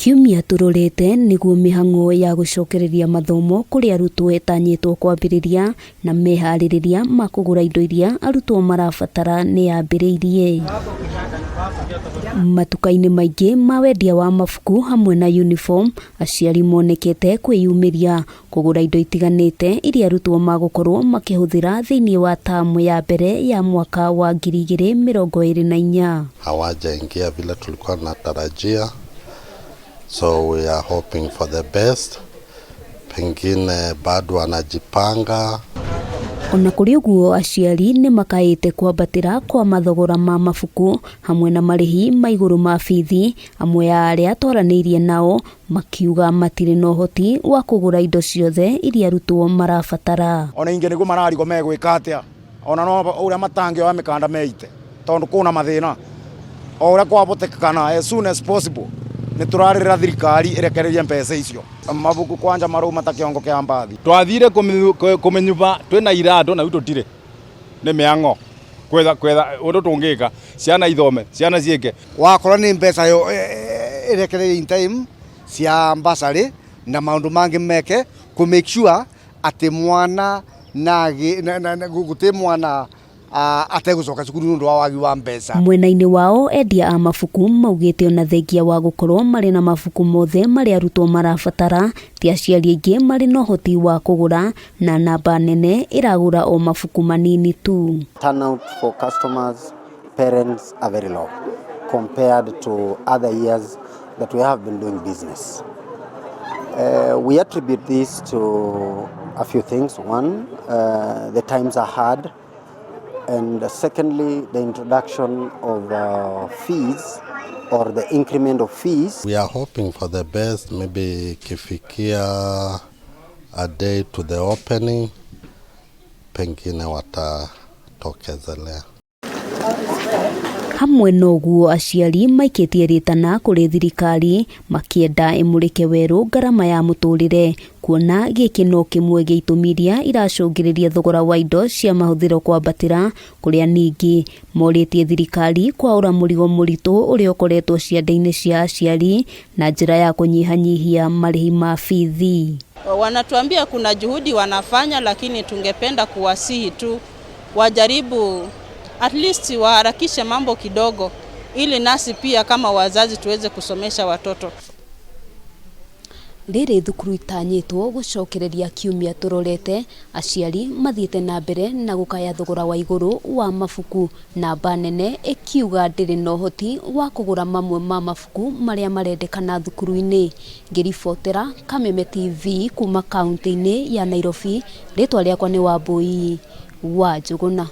Kiumia turorete niguo mihango ya gucokereria mathomo kuri arutwo etanyitwo kwambiriria na mehariria makugura indo iria arutwo marabatara ni yambiririe. Matuka-ini maingi ma wendia wa mabuku hamwe na uniform, aciari monekete kwiyumiria kugura indo itiganite iria arutwo magukorwo makihuthira thiini wa tamu ya mbere ya mwaka wa 2024. Hawajaingia vile tulikuwa natarajia. So we are hoping for the best. Pengine bado wanajipanga. Ona kuri uguo aciari ni makaite kwambatira kwa mathogora ma mabuku hamwe na marihi ma iguru ma bithi, amwe ya aria twaraniirie nao makiuga matire no hoti wa kugura indo ciothe iria arutwo marabatara. Ona inge niguo mararigo megwika atia, ona no uria matangi wa mikanda meite tondu kuna mathina o uria kwabotekana as soon as possible. Niturarira thirikari irekererie mpesa icio. Mabuku kwanja maruma ta kiongo kia mbathi. Twathire kumenyuva twina irado na utotire. Ni miango. Kwetha undu tungika ciana ithome, ciana cieke. Wakorwo ni mpesa yo irekererie in time cia basari na maundu mangi meke ku make sure ati mwana na guguti mwana ategucoka cukuru nundu wa wagi wa mbeca. Mwena-ini wao endia a mabuku maugite ona thengia wa gukorwo mari na mabuku mothe mari arutwo marabatara, ti aciari aingi mari no hoti wa kugura na namba nene iragura o mabuku manini tu. Turnout for customers, parents are very low compared to other years that we have been doing business. We attribute this to a few things. One, the times are hard. And secondly, the introduction of fees or the increment of fees. We are hoping for the best, maybe kifikia a day to the opening, pengine watatokezelea. Hamwe noguo aciari maikitie ritana kuri thirikari makienda imurike weru garama ya muturire, kuona giki no kimwe gitumiria iracungiriria thogora wa indo cia mahuthiro kwambatira, kuria ningi moritie thirikari kwa ura murigo muritu uria ukoretwo ciande-ini cia aciari na njira ya kunyihanyihia marihi ma bithi. Wanatuambia kuna juhudi wanafanya, lakini tungependa kuwasihi tu wajaribu at least waharakishe mambo kidogo ili nasi pia kama wazazi tuweze kusomesha watoto. Riri thukuru itanyitwo gucokereria kiumia turorete, aciari mathiete na mbere na gukaya thogora wa iguru wa mabuku, namba nene ikiuga ndiri no hoti wa kugura mamwe ma mabuku maria marendekana thukuru-ini. Ngiribotera Kameme TV kuma kaunti-ini ya Nairobi, ritwa riakwa ni Wambui wa Njuguna.